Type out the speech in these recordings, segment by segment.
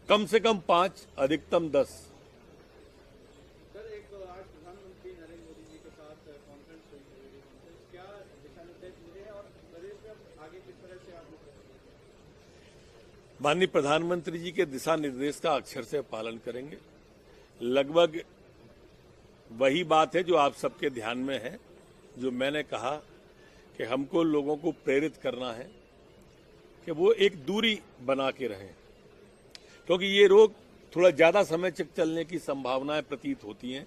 कम से कम 5, अधिकतम 10। सर, एक आज प्रधानमंत्री नरेंद्र मोदी जी के साथ कॉन्फ्रेंस हुई है, वीडियो कॉन्फ्रेंस, क्या दिशा निर्देश मिले हैं और प्रदेश में आगे किस तरह से आप लोग करेंगे? माननीय प्रधानमंत्री जी के दिशा निर्देश का अक्षर से पालन करेंगे। लगभग वही बात है जो आप सबके ध्यान में है, जो मैंने कहा कि हमको लोगों को प्रेरित करना है कि वो एक दूरी बना के रहें, क्योंकि ये रोग थोड़ा ज्यादा समय तक चलने की संभावनाएं प्रतीत होती हैं।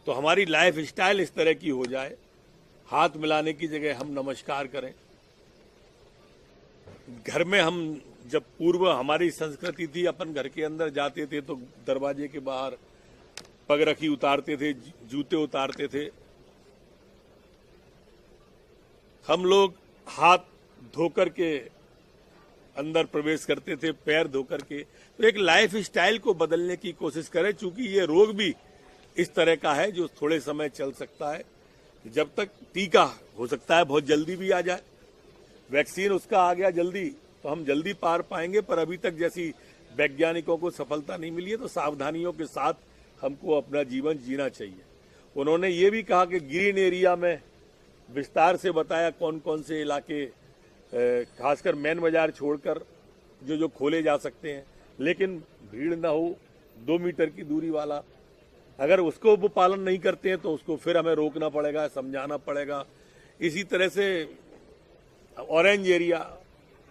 तो हमारी लाइफ स्टाइल इस तरह की हो जाए, हाथ मिलाने की जगह हम नमस्कार करें। घर में हम जब पूर्व हमारी संस्कृति थी, अपन घर के अंदर जाते थे तो दरवाजे के बाहर पगरखी उतारते थे, जूते उतारते थे। हम लोग हाथ धोकर के अंदर प्रवेश करते थे, पैर धोकर के। तो एक लाइफ स्टाइल को बदलने की कोशिश करें, चूंकि ये रोग भी इस तरह का है जो थोड़े समय चल सकता है। जब तक टीका हो सकता है बहुत जल्दी भी आ जाए, वैक्सीन उसका आ गया जल्दी तो हम जल्दी पार पाएंगे, पर अभी तक जैसी वैज्ञानिकों को सफलता नहीं मिली है, तो सावधानियों के साथ हमको अपना जीवन जीना चाहिए। उन्होंने ये भी कहा कि ग्रीन एरिया में विस्तार से बताया कौन कौन से इलाके, खासकर मेन बाजार छोड़कर जो खोले जा सकते हैं, लेकिन भीड़ न हो, 2 मीटर की दूरी वाला। अगर उसको वो पालन नहीं करते हैं तो उसको फिर हमें रोकना पड़ेगा, समझाना पड़ेगा। इसी तरह से ऑरेंज एरिया,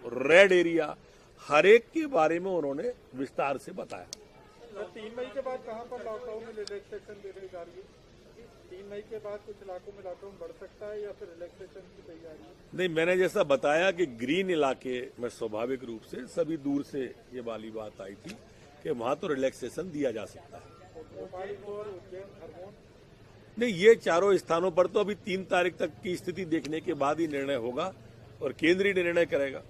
रेड एरिया, हर एक के बारे में उन्होंने विस्तार से बताया। 3 मई के बाद कहां पर लॉकडाउन में रिलैक्सेशन देने की तैयारी है? 3 मई के बाद कुछ इलाकों में लॉकडाउन बढ़ सकता है या फिर रिलैक्सेशन की तैयारी है? नहीं, मैंने जैसा बताया कि ग्रीन इलाके में स्वाभाविक रूप से सभी दूर से ये वाली बात आई थी कि वहां तो रिलैक्सेशन दिया जा सकता है। नहीं, ये चारों स्थानों पर तो अभी 3 तारीख तक की स्थिति देखने के बाद ही निर्णय होगा और केंद्रीय निर्णय करेगा।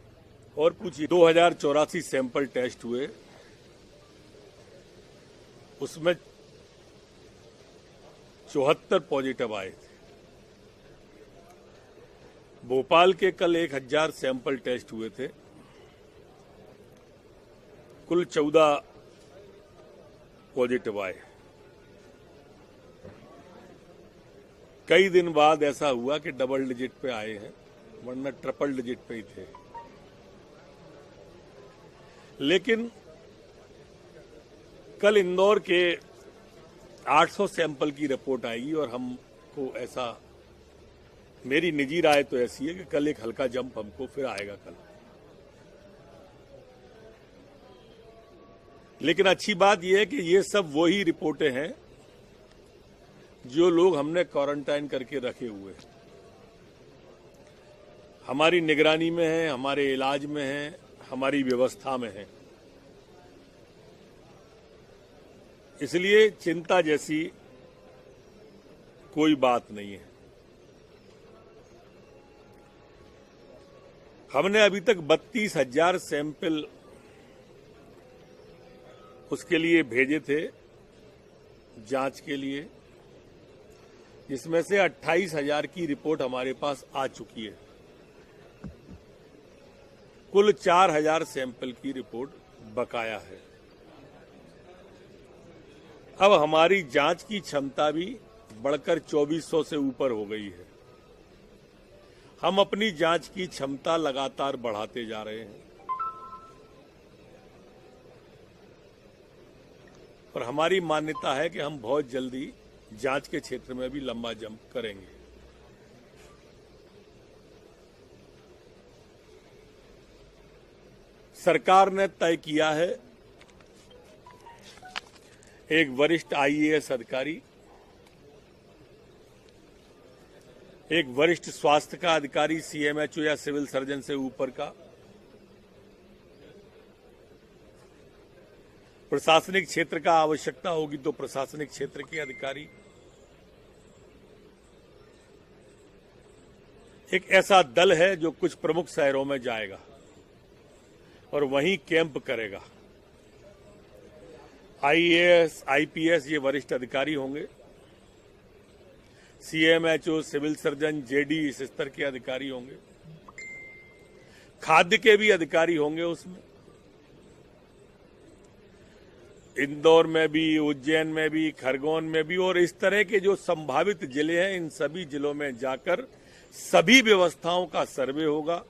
और पूछिए, 2084 सैंपल टेस्ट हुए, उसमें 74 पॉजिटिव आए थे। भोपाल के कल 1000 सैंपल टेस्ट हुए थे, कुल 14 पॉजिटिव आए। कई दिन बाद ऐसा हुआ कि डबल डिजिट पे आए हैं, वरना ट्रिपल डिजिट पे ही थे। लेकिन कल इंदौर के 800 सैंपल की रिपोर्ट आएगी और हमको ऐसा, मेरी निजी राय तो ऐसी है कि कल एक हल्का जंप हमको फिर आएगा कल। लेकिन अच्छी बात यह है कि ये सब वही रिपोर्टें हैं जो लोग हमने क्वारंटाइन करके रखे हुए हैं, हमारी निगरानी में है, हमारे इलाज में है, हमारी व्यवस्था में है। इसलिए चिंता जैसी कोई बात नहीं है। हमने अभी तक 32,000 सैंपल उसके लिए भेजे थे जांच के लिए, जिसमें से 28,000 की रिपोर्ट हमारे पास आ चुकी है। कुल 4,000 सैंपल की रिपोर्ट बकाया है। अब हमारी जांच की क्षमता भी बढ़कर 2400 से ऊपर हो गई है। हम अपनी जांच की क्षमता लगातार बढ़ाते जा रहे हैं और हमारी मान्यता है कि हम बहुत जल्दी जांच के क्षेत्र में भी लंबा जंप करेंगे। सरकार ने तय किया है, एक वरिष्ठ आईएएस अधिकारी, एक वरिष्ठ स्वास्थ्य का अधिकारी, सीएमएचओ या सिविल सर्जन से ऊपर का, प्रशासनिक क्षेत्र का आवश्यकता होगी तो प्रशासनिक क्षेत्र के अधिकारी, एक ऐसा दल है जो कुछ प्रमुख शहरों में जाएगा और वहीं कैंप करेगा। आईएएस, आईपीएस ये वरिष्ठ अधिकारी होंगे, सीएमएचओ, सिविल सर्जन, जेडी इस स्तर के अधिकारी होंगे, खाद्य के भी अधिकारी होंगे उसमें, इंदौर में भी, उज्जैन में भी, खरगोन में भी, और इस तरह के जो संभावित जिले हैं इन सभी जिलों में जाकर सभी व्यवस्थाओं का सर्वे होगा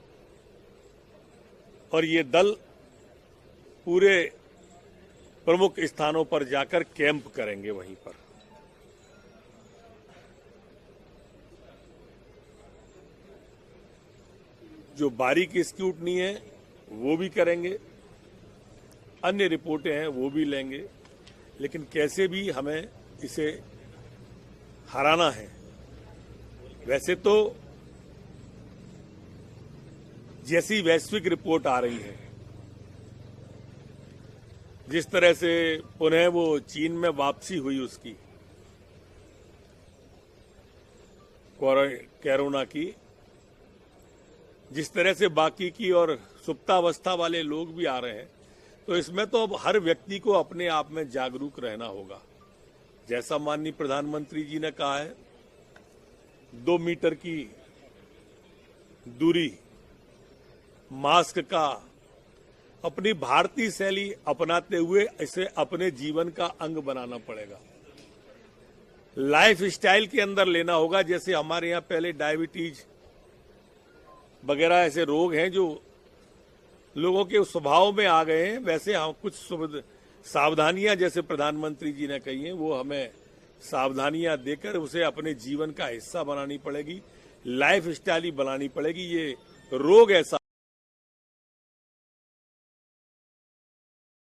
और ये दल पूरे प्रमुख स्थानों पर जाकर कैंप करेंगे वहीं पर। जो बारीक स्क्रूटनी है वो भी करेंगे, अन्य रिपोर्टें हैं वो भी लेंगे, लेकिन कैसे भी हमें इसे हराना है। वैसे तो जैसी वैश्विक रिपोर्ट आ रही है, जिस तरह से पुनः वो चीन में वापसी हुई उसकी कोरोना की, जिस तरह से बाकी की और सुप्तावस्था वाले लोग भी आ रहे हैं, तो इसमें तो अब हर व्यक्ति को अपने आप में जागरूक रहना होगा। जैसा माननीय प्रधानमंत्री जी ने कहा है, 2 मीटर की दूरी, मास्क का, अपनी भारतीय शैली अपनाते हुए इसे अपने जीवन का अंग बनाना पड़ेगा। लाइफ स्टाइल के अंदर लेना होगा। जैसे हमारे यहाँ पहले डायबिटीज वगैरह ऐसे रोग हैं जो लोगों के स्वभाव में आ गए हैं, वैसे हम कुछ सावधानियां जैसे प्रधानमंत्री जी ने कही हैं वो हमें सावधानियां देकर उसे अपने जीवन का हिस्सा बनानी पड़ेगी, लाइफ स्टाइल ही बनानी पड़ेगी। ये रोग ऐसा